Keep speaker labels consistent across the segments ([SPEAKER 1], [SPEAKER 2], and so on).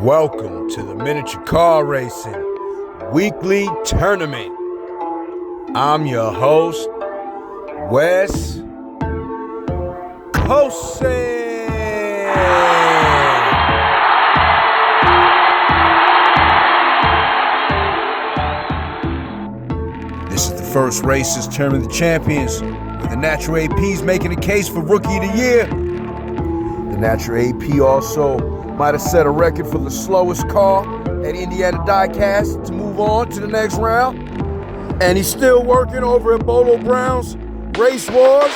[SPEAKER 1] Welcome to the Miniature Car Racing Weekly Tournament. I'm your host, Wes Cosen. This is the first race's Tournament of the Champions, with the Natural APs making a case for Rookie of the Year. The Natural AP also might have set a record for the slowest car at Indiana Diecast to move on to the next round. And he's still working over at Bolo Brown's Race Wars.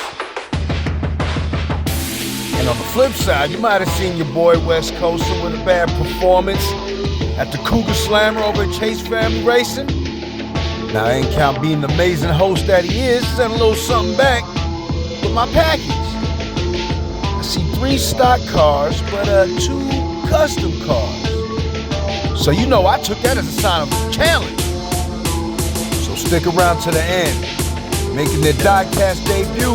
[SPEAKER 1] And on the flip side, you might have seen your boy Wes Cosen with a bad performance at the Cougar Slammer over at Chase Family Racing. Now, I ain't count being the amazing host that he is, send a little something back with my package. I see 3 stock cars, but 2 custom cars. So you know I took that as a sign of a challenge. So stick around to the end. Making their diecast debut,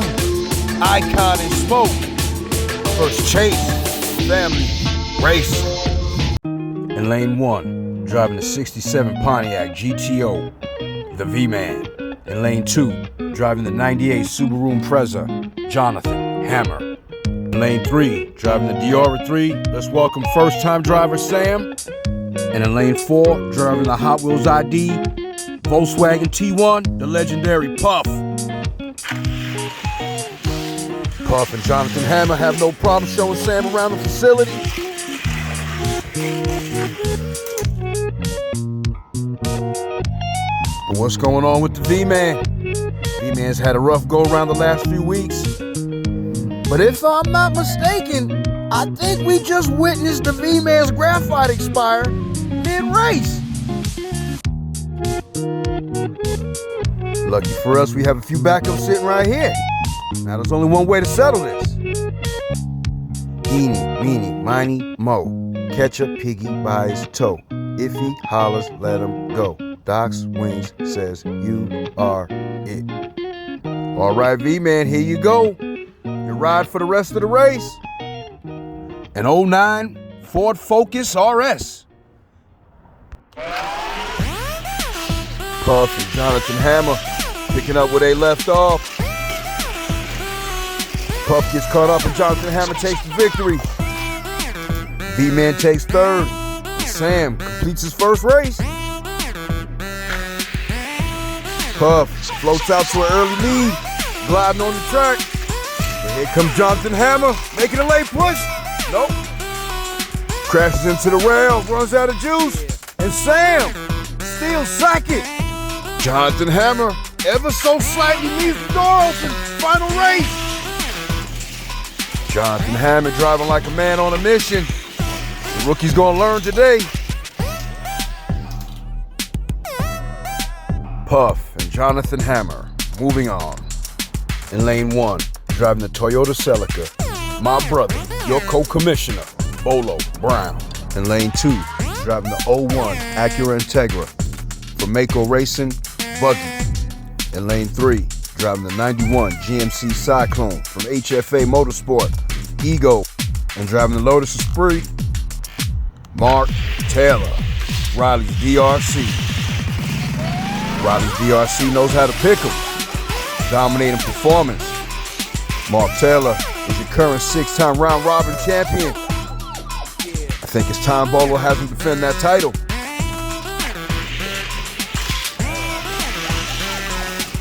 [SPEAKER 1] Icon and Smoke. First Chase Family Racing. In lane 1, driving the 67 Pontiac GTO, the V-Man. In lane 2, driving the 98 Subaru Impreza, Jonathan Hammer. In lane 3, driving the Diora 3, let's welcome first-time driver Sam. And in lane 4, driving the Hot Wheels ID, Volkswagen T1, the legendary Puff. Puff and Jonathan Hammer have no problem showing Sam around the facility. But what's going on with the V-Man? V-Man's had a rough go around the last few weeks. But if I'm not mistaken, I think we just witnessed the V-Man's graphite expire mid-race. Lucky for us, we have a few backups sitting right here. Now there's only one way to settle this. Eeny, meeny, miny, mo. Ketchup, piggy, buys toe. If he hollers, let him go. Doc's Wings says you are it. All right, V-Man, here you go. Your ride for the rest of the race. An 09 Ford Focus RS. Puff and Jonathan Hammer picking up where they left off. Puff gets caught up and Jonathan Hammer takes the victory. V-Man takes third. Sam completes his first race. Puff floats out to an early lead, gliding on the track. And here comes Jonathan Hammer, making a late push. Nope. Crashes into the rail, runs out of juice, and Sam steals second. Jonathan Hammer ever so slightly leaves the door open. Final race. Jonathan Hammer driving like a man on a mission. The rookie's gonna learn today. Puff and Jonathan Hammer moving on. In lane 1, driving the Toyota Celica, my brother, your co-commissioner, Bolo Brown. In lane 2, driving the 01 Acura Integra from Mako Racing, Buggy. In lane 3, driving the 91 GMC Cyclone from HFA Motorsport, Ego. And driving the Lotus Esprit, Mark Taylor, Riley's DRC. Riley's DRC knows how to pick him. Dominating performance. Mark Taylor is your current 6-time round-robin champion. I think it's time Bolo has him defend that title.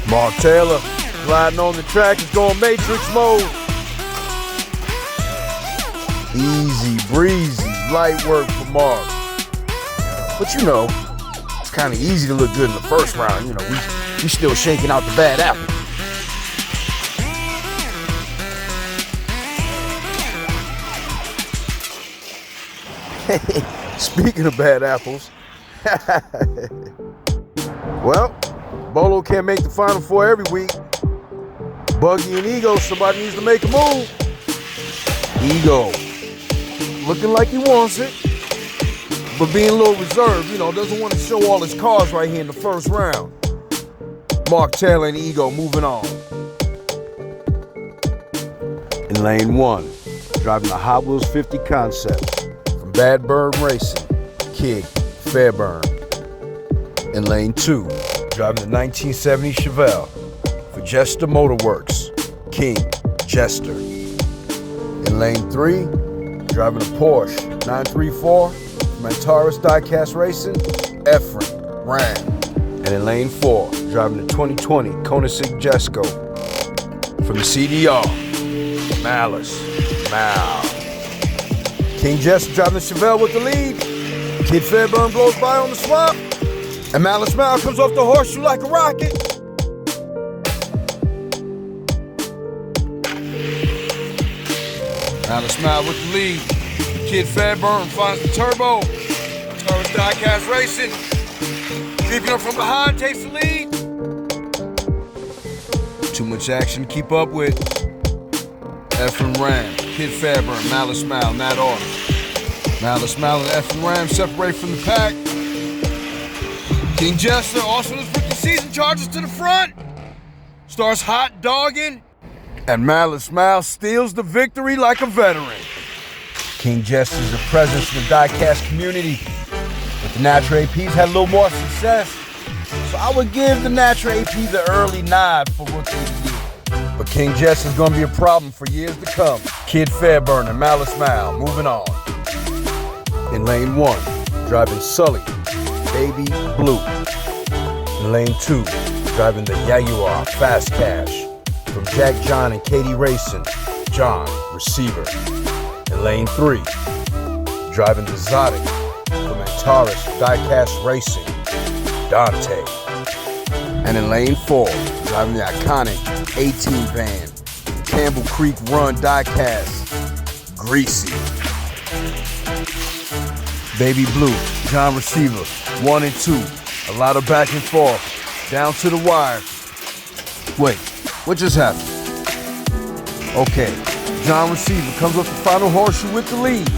[SPEAKER 1] Mark Taylor gliding on the track is going Matrix mode. Easy breezy, light work for Mark. But you know, it's kind of easy to look good in the first round. You know, we still shaking out the bad apple. Speaking of bad apples, well, Bolo can't make the Final Four every week. Buggy and Ego, somebody needs to make a move. Ego, looking like he wants it, but being a little reserved, you know, doesn't want to show all his cards right here in the first round. Mark Taylor and Ego moving on. In lane 1, driving the Hot Wheels 50 Concept from Bad Bird Racing, Kid Fairburn. In lane 2, driving the 1970 Chevelle for Jester Motorworks, King Jester. In lane 3, driving a Porsche 934 from Antares Diecast Racing, Ephraim Ram. And in lane 4, driving the 2020 Koenigsegg Jesko from the CDR, Malice Mal. King Jester driving the Chevelle with the lead. Kid Fairburn blows by on the swap. And Malice Mal comes off the horseshoe like a rocket. Malice Mal with the lead. Kid Fairburn finds the turbo. Antares Diecast Racing. Creeping up from behind, takes the lead. Too much action to keep up with. Ephraim Ram, Kid Fairburn, Malice Mal, in that order. Malice Mal and Ephraim Ram separate from the pack. King Jester, also in his rookie season, charges to the front. Starts hot dogging. And Malice Mal steals the victory like a veteran. King Jester is a presence in the diecast community. But the Natural APs had a little more success. So I would give the Natural AP the early nod for rookie of the year. But King Jester is going to be a problem for years to come. Kid Fairburn and Malice Mal moving on. In lane 1, driving Sully, Baby Blue. In lane 2, driving the Jaguar Fast Cash from Jack John and Katie Racing, John Receiver. In lane 3, driving the Zodic from Antares Diecast Racing, Dante. And in lane 4, driving the iconic 18 van, Campbell Creek Run Diecast, Greasy. Baby Blue, John Receiver, 1 and 2. A lot of back and forth, down to the wire. Wait, what just happened? Okay, John Receiver comes up the final horseshoe with the lead.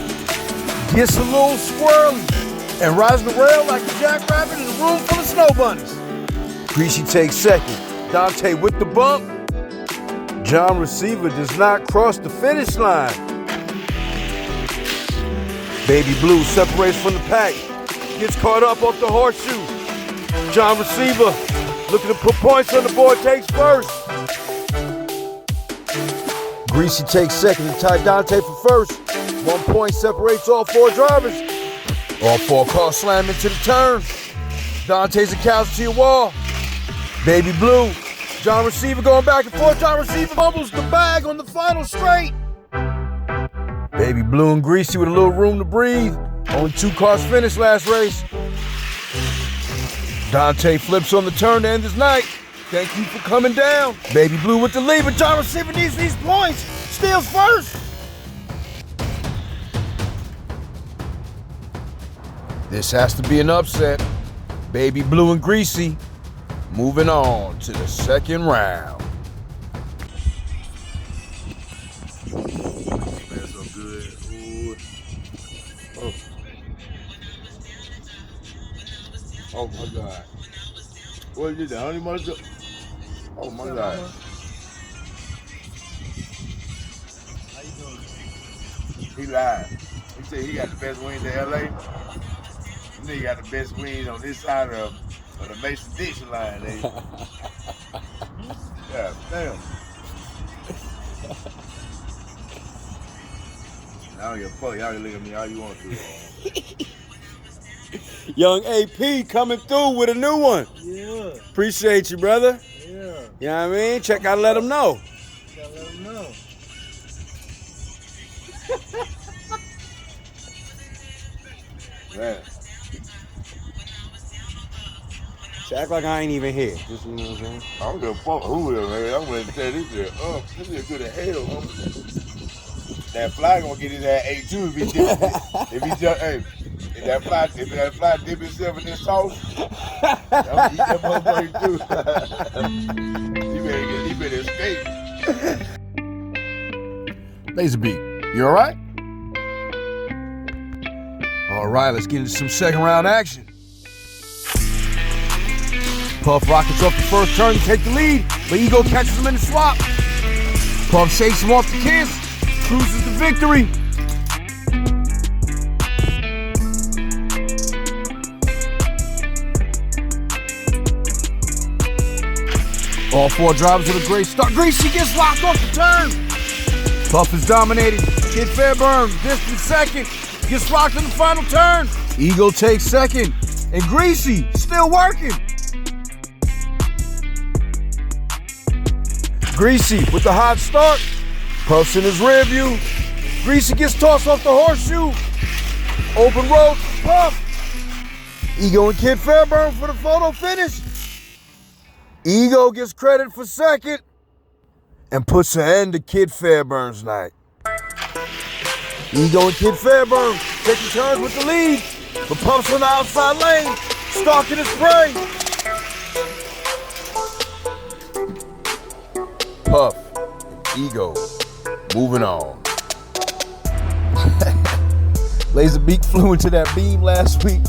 [SPEAKER 1] Gets a little squirrely and rides the rail like a jackrabbit in a room full of snow bunnies. Greasy takes second. Dante with the bump. John Receiver does not cross the finish line. Baby Blue separates from the pack. Gets caught up off the horseshoe. John Receiver looking to put points on the board, takes first. Greasy takes second and tie Dante for first. 1 point separates all 4 drivers. All 4 cars slam into the turn. Dante's a casualty of wall. Baby Blue, John Receiver going back and forth. John Receiver fumbles the bag on the final straight. Baby Blue and Greasy with a little room to breathe. Only 2 cars finished last race. Dante flips on the turn to end his night. Thank you for coming down. Baby Blue with the lead, but John Receiver needs these points. Steals first. This has to be an upset. Baby Blue and Greasy moving on to the second round.
[SPEAKER 2] Man, so good. Ooh. Oh. Oh my God. What is it, the honey mustard? Oh my God. How you doing? He lied. He said he got the best wings in LA. And he got the best wings on this side of the Mason-Dixon line. Yeah, damn. I don't give a fuck. Y'all can look at me all you want to.
[SPEAKER 1] Young AP coming through with a new one.
[SPEAKER 3] Yeah.
[SPEAKER 1] Appreciate you, brother.
[SPEAKER 3] Yeah.
[SPEAKER 1] You know what I mean? Check out, let them know.
[SPEAKER 3] Gotta let them know.
[SPEAKER 2] Man.
[SPEAKER 1] Act like I ain't even here. Just, you know what I'm saying?
[SPEAKER 2] I don't give a fuck who it is, man. I'm gonna tell this shit. This is good as hell, man. That fly gonna get his ass ate too if he dip. If that fly dip himself in this sauce, I'm gonna eat that motherfucker too. He better escape.
[SPEAKER 1] Laser Beat, you all right? All right, let's get into some second round action. Puff rockets off the first turn to take the lead, but Ego catches him in the swap. Puff shakes him off the kiss, cruises to victory. All four drivers with a great start. Greasy gets locked off the turn. Puff is dominating. Kid Fairburn, distant second. Gets locked in the final turn. Ego takes second. And Greasy still working. Greasy with the hot start. Puff's in his rear view. Greasy gets tossed off the horseshoe. Open road, Puff. Ego and Kid Fairburn for the photo finish. Ego gets credit for second and puts an end to Kid Fairburn's night. Ego and Kid Fairburn taking turns with the lead, but Puff's on the outside lane, stalking his prey. Puff, Ego, moving on. Laserbeak flew into that beam last week,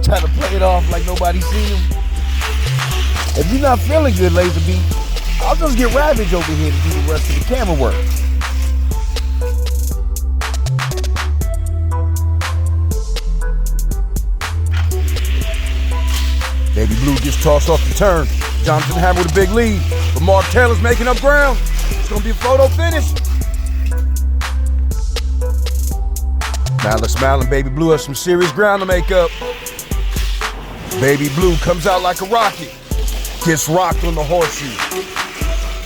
[SPEAKER 1] trying to play it off like nobody seen him. If you're not feeling good, Laserbeak, I'll just get Ravage over here to do the rest of the camera work. Baby Blue gets tossed off the turn. Jonathan Hammer with a big lead, but Mark Taylor's making up ground. It's gonna be a photo finish. Malice Mal and Baby Blue have some serious ground to make up. Baby Blue comes out like a rocket, gets rocked on the horseshoe.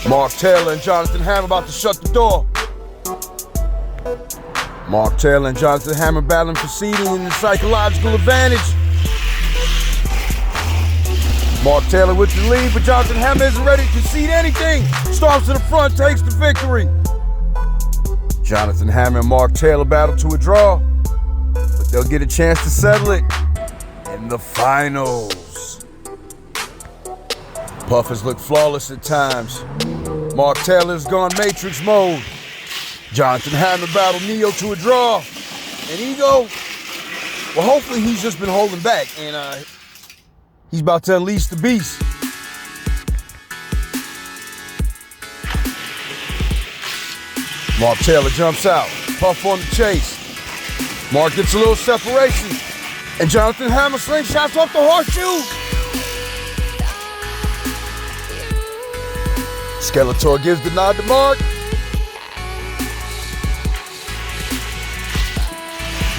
[SPEAKER 1] Mark Taylor and Jonathan Hammer about to shut the door. Mark Taylor and Jonathan Hammer battling for seeding and psychological advantage. Mark Taylor with the lead, but Jonathan Hammer isn't ready to concede anything. Storms to the front, takes the victory. Jonathan Hammer and Mark Taylor battle to a draw, but they'll get a chance to settle it in the finals. Puff has looked flawless at times. Mark Taylor's gone Matrix mode. Jonathan Hammer battled Neo to a draw. And Ego, well, hopefully he's just been holding back and he's about to unleash the beast. Mark Taylor jumps out. Puff on the chase. Mark gets a little separation. And Jonathan Hammer slingshots off the horseshoe. Skeletor gives the nod to Mark.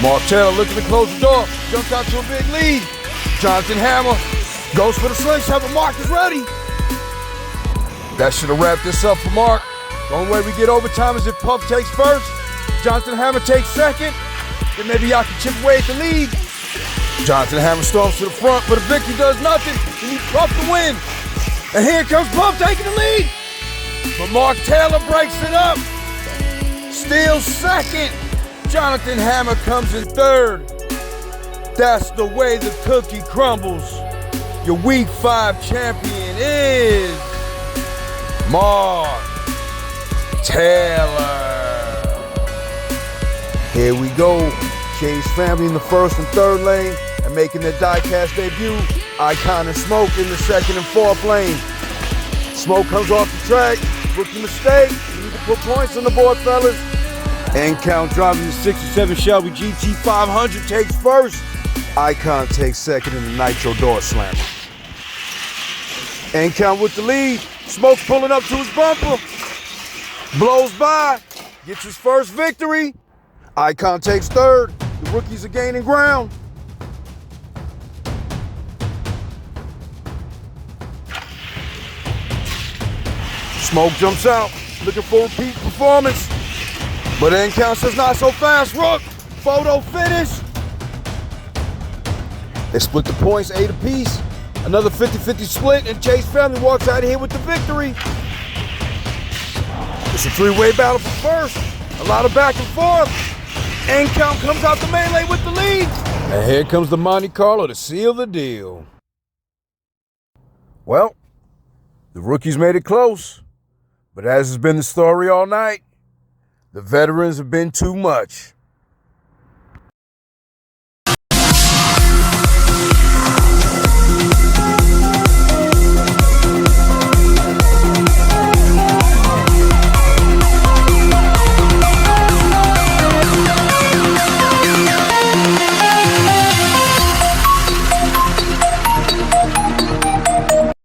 [SPEAKER 1] Mark Taylor looking to close the door. Jumps out to a big lead. Jonathan Hammer goes for the slingshot, but Mark is ready. That should have wrapped this up for Mark. The only way we get overtime is if Puff takes first, Jonathan Hammer takes second, then maybe y'all can chip away at the lead. Jonathan Hammer storms to the front, but if Victor does nothing, he needs Puff to win. And here comes Puff taking the lead. But Mark Taylor breaks it up. Steals second. Jonathan Hammer comes in third. That's the way the cookie crumbles. Your Week 5 champion is Mark Taylor. Here we go. Chase family in the first and third lane and making their diecast debut. Icon and Smoke in the second and fourth lane. Smoke comes off the track. Rookie mistake. You need to put points on the board, fellas. And count driving the 67 Shelby GT 500 takes first. Icon takes second in the Nitro Door Slammer. And count with the lead. Smoke's pulling up to his bumper. Blows by. Gets his first victory. Icon takes third. The rookies are gaining ground. Smoke jumps out, looking for a repeat performance. But then count says not so fast, Rook. Photo finish. They split the points 8 apiece. Another 50-50 split, and Chase family walks out of here with the victory. It's a three-way battle for first. A lot of back and forth. And count comes out the melee with the lead. And here comes the Monte Carlo to seal the deal. Well, the rookies made it close. But as has been the story all night, the veterans have been too much.